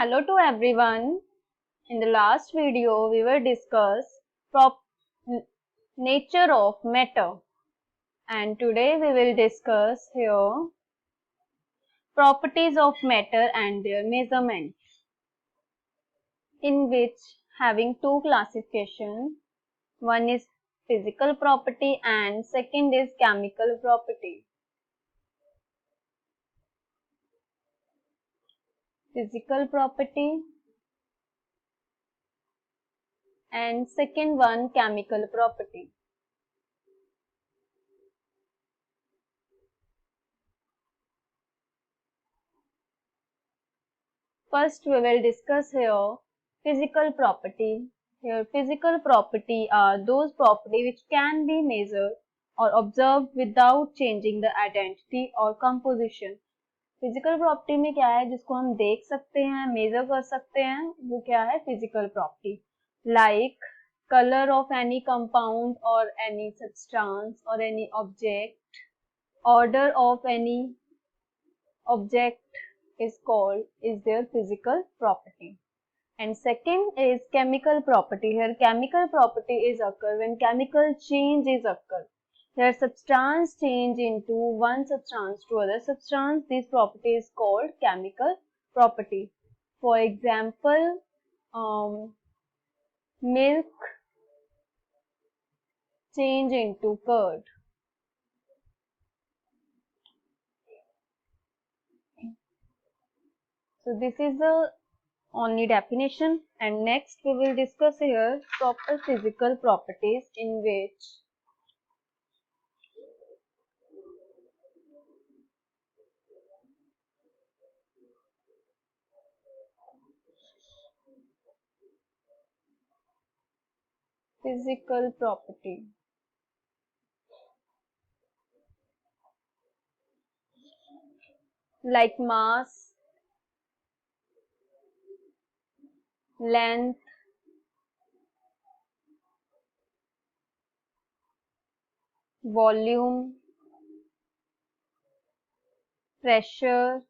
Hello to everyone. In the last video, we will discuss nature of matter, and today we will discuss here properties of matter and their measurement, in which having two classifications. One is physical property and second is chemical property. Physical property and second one chemical property. First we will discuss here physical property. Here physical property are those property which can be measured or observed without changing the identity or composition. Physical property में क्या है जिसको हम देख सकते हैं, major कर सकते हैं, वो क्या है physical property. Like colour of any compound और एनी सब्सटेंस और any object, order of any object is their physical property. And second is chemical property. Here chemical property is occur when chemical change is occur. Here substance change into one substance to other substance. This property is called chemical property. For example, milk change into curd. So this is the only definition, and next we will discuss here proper physical properties in which physical property. Like mass, length, volume, pressure,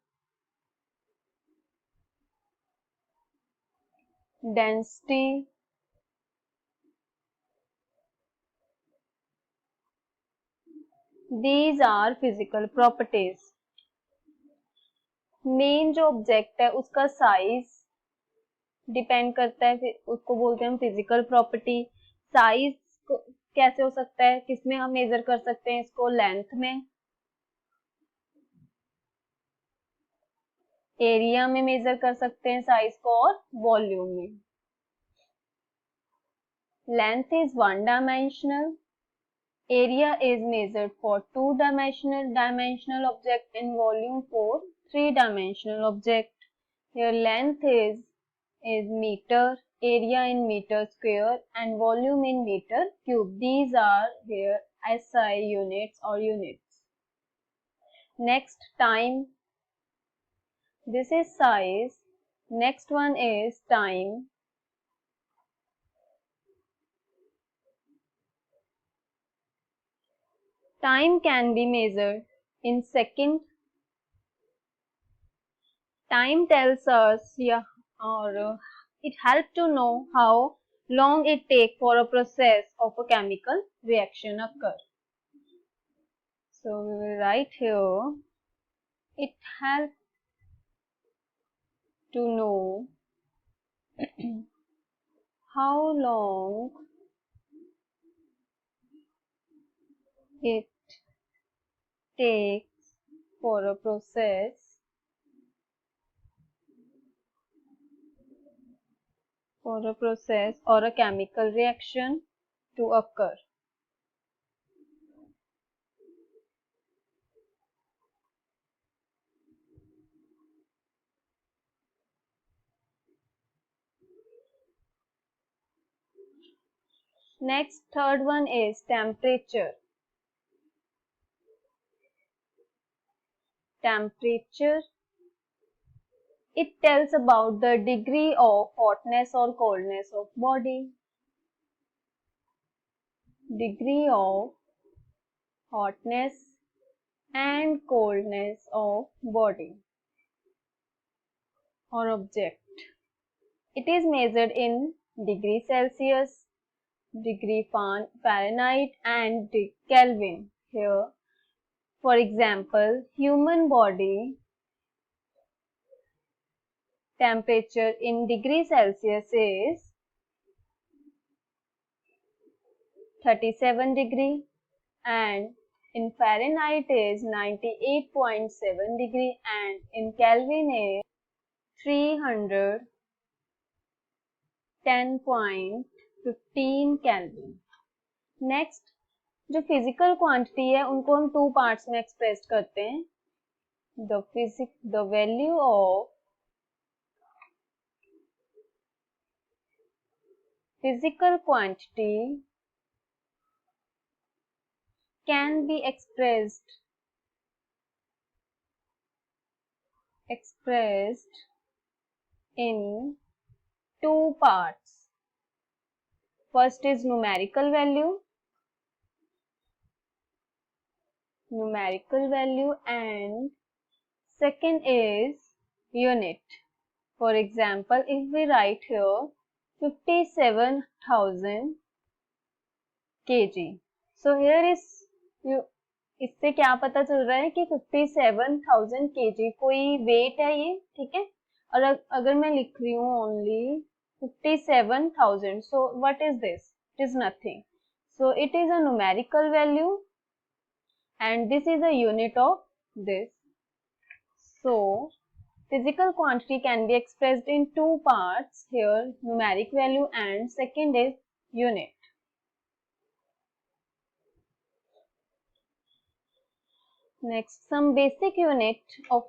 density, these are physical properties. Main जो object है उसका size depend करता है, उसको बोलते हैं हम physical property. Size कैसे हो सकता है, किसमें हम मेजर कर सकते हैं इसको, लेंथ में, एरिया में मेजर कर सकते हैं साइज को, और वॉल्यूम में. Length is one dimensional, area is measured for two-dimensional object, and volume for three-dimensional object. Here length is meter, area in meter square, and volume in meter cube. These are here SI units or units. Next, time. This is size. Next one is time. Time can be measured in second. Time tells us, it helps to know how long it takes for a process of a chemical reaction occur. So we will write here, it helps to know how long it takes for a process or a chemical reaction to occur. Next, third one is temperature. Temperature, it tells about the degree of hotness or coldness of body. Degree of hotness and coldness of body. or object. It is measured in degree Celsius, degree Fahrenheit and Kelvin. Here, for example, human body temperature in degree Celsius is 37 degree and in Fahrenheit is 98.7 degree and in Kelvin is 310.15 Kelvin. Next जो physical quantity है उनको हम two parts में express करते हैं. The value of physical quantity can be expressed in two parts. First is numerical value and second is unit. For example, if we write here 57,000 kg. So here is इससे क्या पता चल रहा है कि 57,000 kg कोई वेट है ये, ठीक है. और अगर मैं लिख रही हूँ only 57,000, so what is this? It is nothing. So it is a numerical value and this is a unit of this. So physical quantity can be expressed in two parts here, numeric value and second is unit. Next, some basic unit of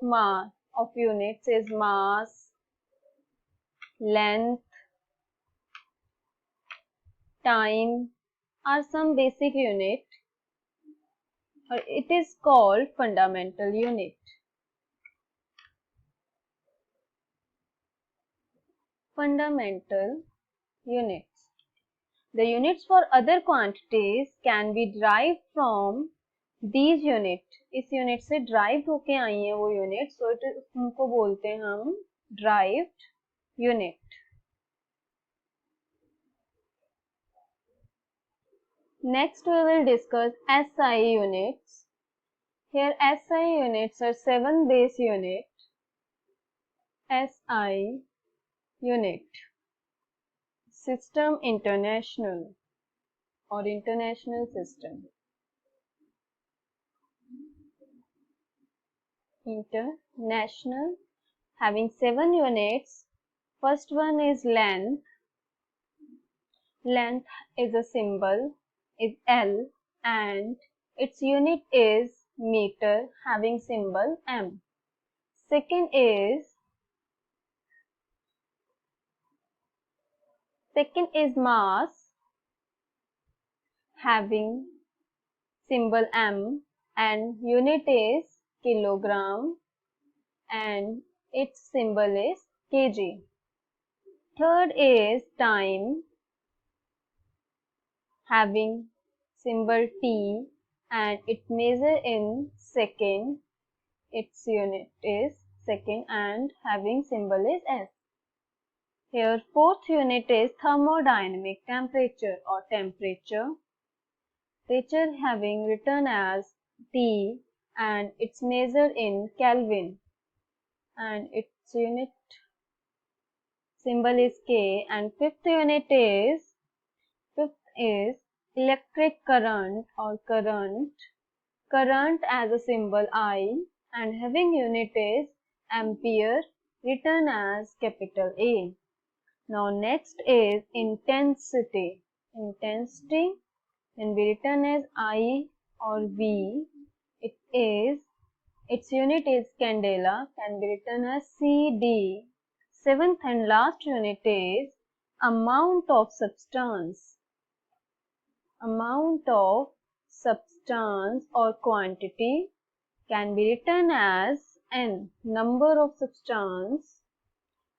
units is mass, length, time are some basic unit or it is called fundamental unit. Fundamental units. The units for other quantities can be derived from these unit. इस unit से drive होके आई है वो unit, सो उनको बोलते हैं हम derived unit. Next we will discuss SI units. Here SI units are 7 base unit. SI unit. System International or International System. International, having 7 units. First one is length. Length is a symbol, is L and its unit is meter, having symbol M. Second is mass, having symbol M and unit is kilogram and its symbol is kg. Third is time, having symbol T and it measure in second. Its unit is second and having symbol is S. Here fourth unit is thermodynamic temperature or temperature. Temperature having written as T and it's measured in Kelvin and its unit symbol is K. And fifth is electric current or current. Current as a symbol I and having unit is ampere, written as capital A. Now next is intensity. Intensity can be written as I or V. Its unit is candela, can be written as CD. Seventh and last unit is amount of substance. Amount of substance or quantity can be written as N, number of substance,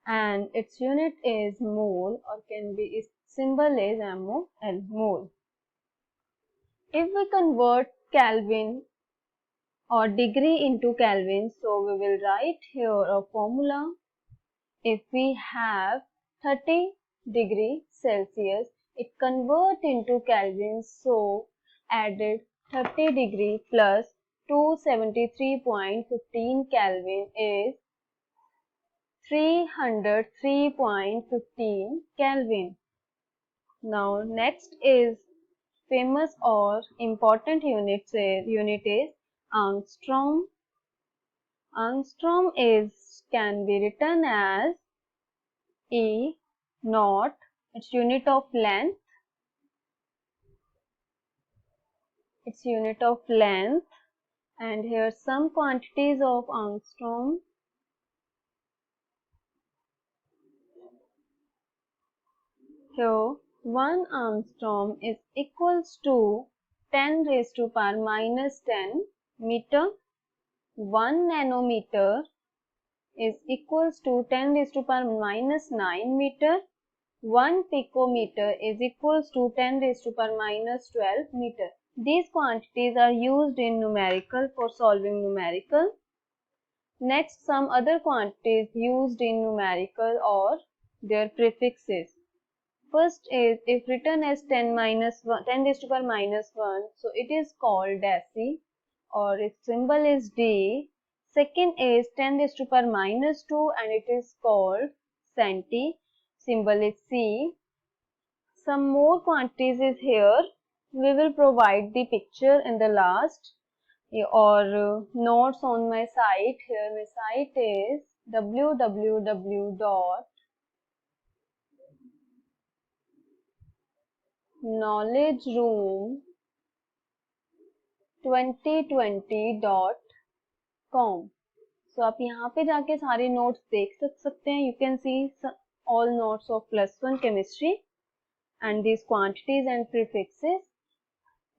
and its unit is mole or can be, its symbol is MOL, mole. If we convert Kelvin or degree into Kelvin, so we will write here a formula if we have 30 degree Celsius, it convert into Kelvin, so added 30 degree plus 273.15 Kelvin is 303.15 Kelvin. Now next is famous or important unit is angstrom. Angstrom can be written as E naught, its unit of length. And here some quantities of angstrom. Here 1 angstrom is equals to 10 raised to power minus 10 meter. 1 nanometer is equals to 10 raised to power minus 9 meter. 1 picometer is equals to 10 raised to power minus 12 meter. These quantities are used in numerical for solving numerical. Next, some other quantities used in numerical or their prefixes. First is, if written as 10 raised to power minus 1, so it is called deci, or its symbol is D. Second is 10 raised to power minus 2 and it is called centi, symbol is C. Some more quantities is here. We will provide the picture in the last or notes on my site. Here my site is www.knowledgeroom2020.com. So आप यहाँ पे जाके सारे notes देख सकते हैं. You can see all notes of +1 chemistry and these quantities and prefixes.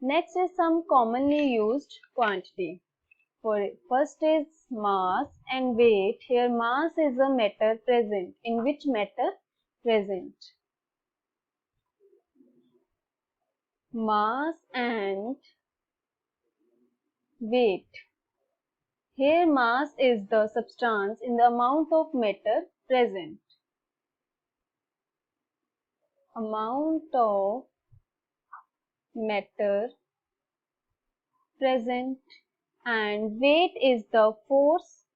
Next is some commonly used quantity. First is mass and weight. Here mass is a matter present. In which matter? Present. Mass and weight. Here mass is the substance in the amount of matter present. Amount of matter present. And weight is the force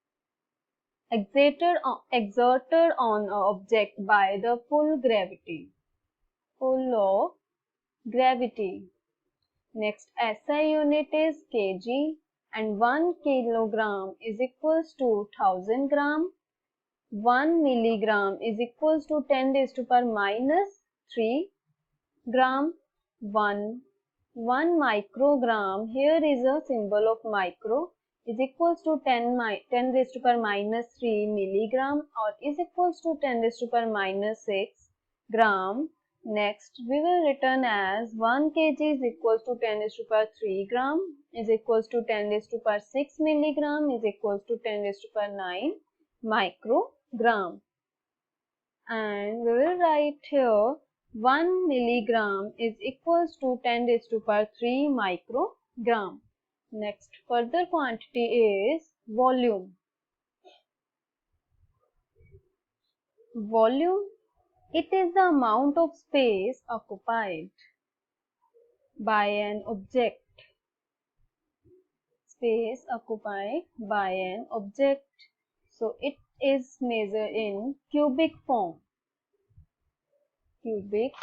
exerted on an object by the full gravity. Full of gravity. Next SI unit is kg and 1 kilogram is equals to 1000 gram. 1 milligram is equals to 10 raised to power minus 3 gram. 1 microgram, here is a symbol of micro, is equals to 10 raised to power minus 3 milligram or is equals to 10 raised to power minus 6 gram. Next, we will written as 1 kg is equals to 10 raised to power 3 gram is equals to 10 raised to power 6 milligram is equals to 10 raised to power 9 microgram. And we will write here 1 milligram is equals to 10 raised to power 3 microgram. Next, further quantity is volume. Volume, it is the amount of space occupied by an object. Space occupied by an object. So, it is measured in cubic form. Cubic.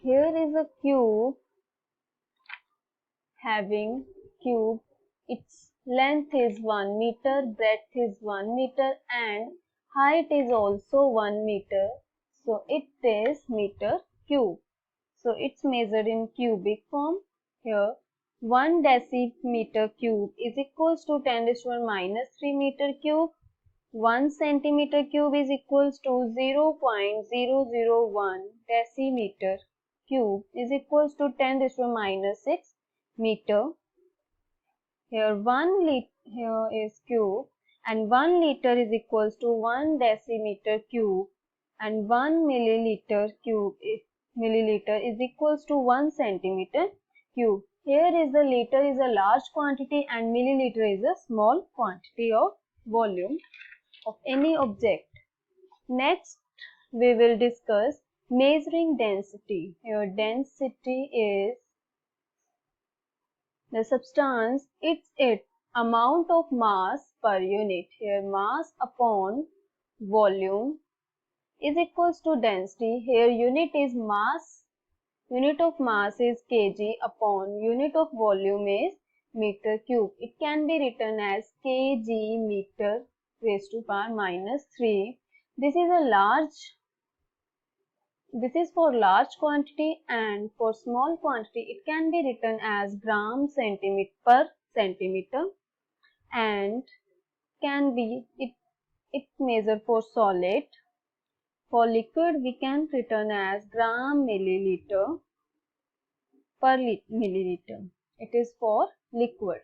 Here is a cube having cube. Its length is 1 meter, breadth is 1 meter and height is also 1 meter. So it is meter cube. So it's measured in cubic form. Here 1 decimeter cube is equals to 10 raised to minus 3 meter cube. 1 centimeter cube is equals to 0.001 decimeter cube is equals to 10 raised to minus 6 meter. Here here is cube and 1 liter is equals to 1 decimeter cube and 1 milliliter is equals to 1 centimeter cube. Here is the liter is a large quantity and milliliter is a small quantity of volume of any object. Next, we will discuss measuring density. Here density is the substance, it's amount of mass per unit. Here mass upon volume is equals to density. Here unit is mass, unit of mass is kg upon unit of volume is meter cube. It can be written as kg meter raised to power minus 3. This is for large quantity, and for small quantity it can be written as gram centimeter per centimeter, and can be it measure for solid. For liquid we can written as gram milliliter per milliliter. It is for liquid.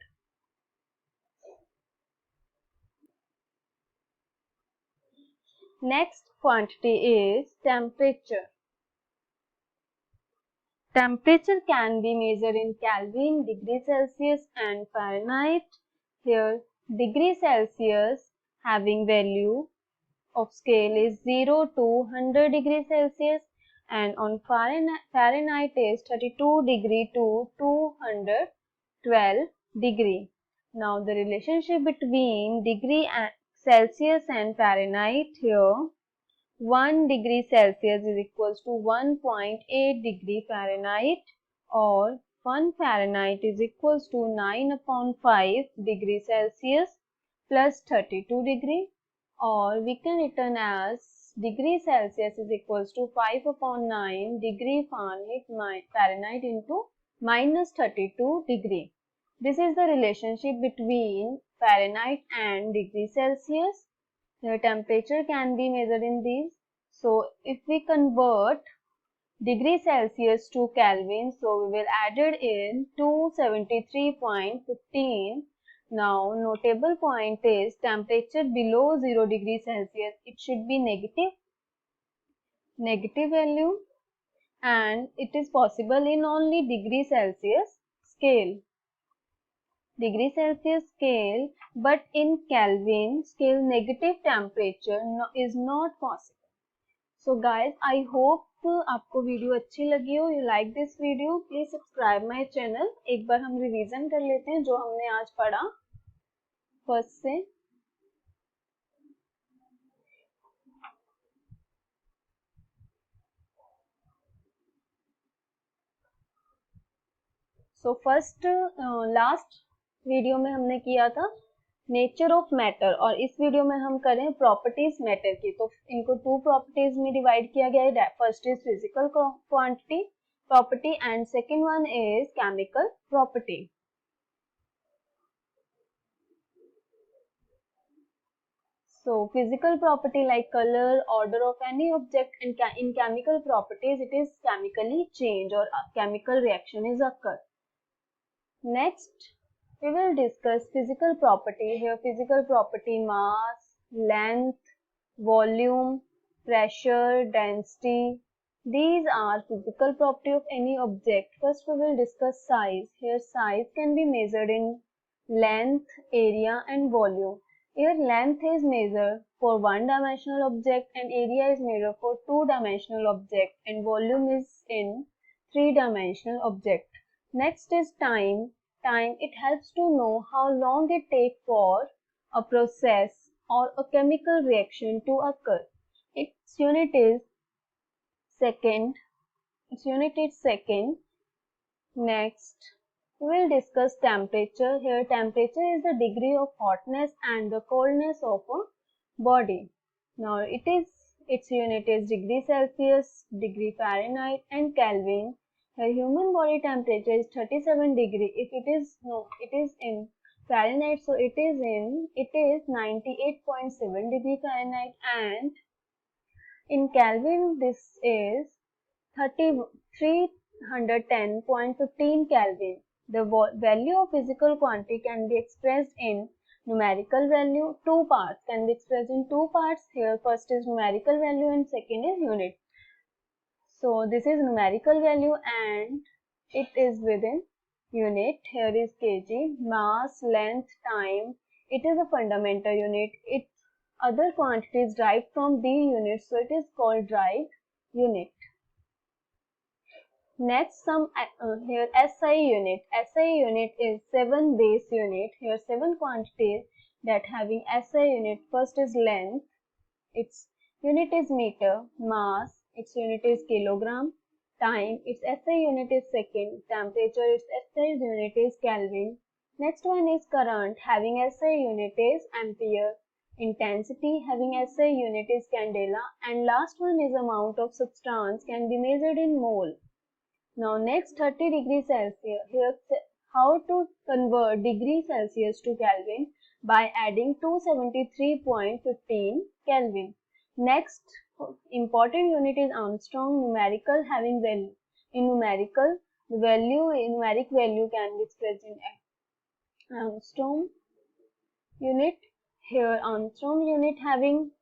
Next quantity is temperature. Temperature can be measured in Kelvin, degree Celsius and Fahrenheit. Here degree Celsius having value of scale is 0 to 100 degrees Celsius, and on Fahrenheit is 32 degree to 212 degree. Now the relationship between degree Celsius and Fahrenheit here, 1 degree Celsius is equals to 1.8 degree Fahrenheit, or 1 Fahrenheit is equals to 9 upon 5 degree Celsius plus 32 degree, or we can written as degree Celsius is equals to 5 upon 9 degree Fahrenheit into minus 32 degree. This is the relationship between Fahrenheit and degree Celsius. The temperature can be measured in these. So if we convert degree Celsius to Kelvin, so we will add it in 273.15. Now notable point is temperature below 0 degree Celsius, it should be negative value, and it is possible in only degree Celsius scale. Degree Celsius scale, but in Kelvin scale negative temperature is not possible. So guys, I hope आपको video अच्छी लगी हो. You like this video? Please subscribe my channel. एक बार हम revision कर लेते हैं जो हमने आज पढ़ा फर्स्ट से. सो फर्स्ट लास्ट वीडियो में हमने किया था नेचर ऑफ मैटर, और इस वीडियो में हम करें प्रॉपर्टीज मैटर की. तो इनको टू प्रॉपर्टीज में डिवाइड किया गया है. First is physical quantity property and second one is chemical property. So physical property like color, order of any object, and in chemical properties it is chemically change or a chemical reaction is occur. Next we will discuss physical property. Here physical property mass, length, volume, pressure, density. These are physical property of any object. First we will discuss size. Here size can be measured in length, area and volume. Here length is measured for one-dimensional object and area is measured for two-dimensional object and volume is in three-dimensional object. Next is time. Time, it helps to know how long it takes for a process or a chemical reaction to occur. Its unit is second. Next, we will discuss temperature. Here temperature is the degree of hotness and the coldness of a body. Now its unit is degree Celsius, degree Fahrenheit and Kelvin. The human body temperature is 37 degree. If it is in Fahrenheit, so it is 98.7 degree Fahrenheit, and in Kelvin this is 310.15 Kelvin. The value of physical quantity can be expressed in numerical value. Two parts can be expressed in two parts. Here first is numerical value and second is unit. So this is numerical value and it is within unit. Here is kg. Mass, length, time. It is a fundamental unit. other quantity is derived from the unit, so it is called derived unit. Next, here SI unit. SI unit is 7 base unit. Here 7 quantities that having SI unit. First is length. Its unit is meter. Mass. Its unit is kilogram. Time. Its SI unit is second. Temperature. Its SI unit is Kelvin. Next one is current. Having SI unit is ampere. Intensity having SI unit is candela. And last one is amount of substance can be measured in mole. Now next 30 degrees Celsius. Here how to convert degree Celsius to Kelvin by adding 273.15 Kelvin. Next important unit is Armstrong numerical having value. In numerical, the numeric value can be expressed in Armstrong unit. Here Armstrong unit having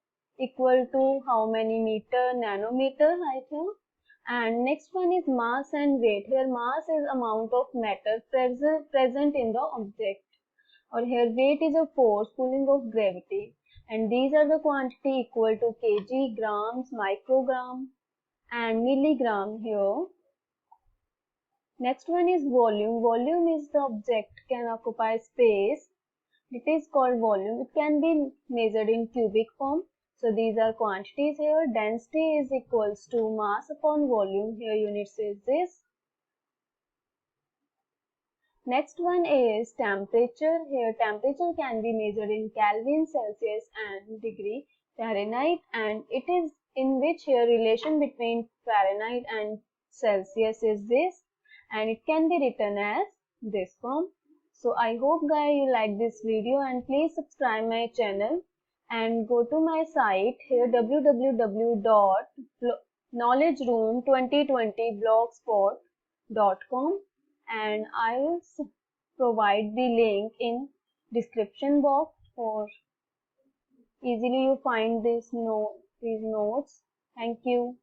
equal to how many meter, nanometer right here. And next one is mass and weight. Here mass is amount of matter present in the object. Or here weight is a force pulling of gravity. And these are the quantity equal to kg, grams, microgram and milligram here. Next one is volume. Volume is the object can occupy space. It is called volume. It can be measured in cubic form. So these are quantities here. Density is equals to mass upon volume. Here units is this. Next one is temperature. Here temperature can be measured in Kelvin, Celsius and degree Fahrenheit, and it is in which here relation between Fahrenheit and Celsius is this, and it can be written as this form. So I hope guys you like this video, and please subscribe my channel and go to my site here www.knowledgeroom2020blogspot.com, and I will provide the link in description box for easily you find these notes. Thank you.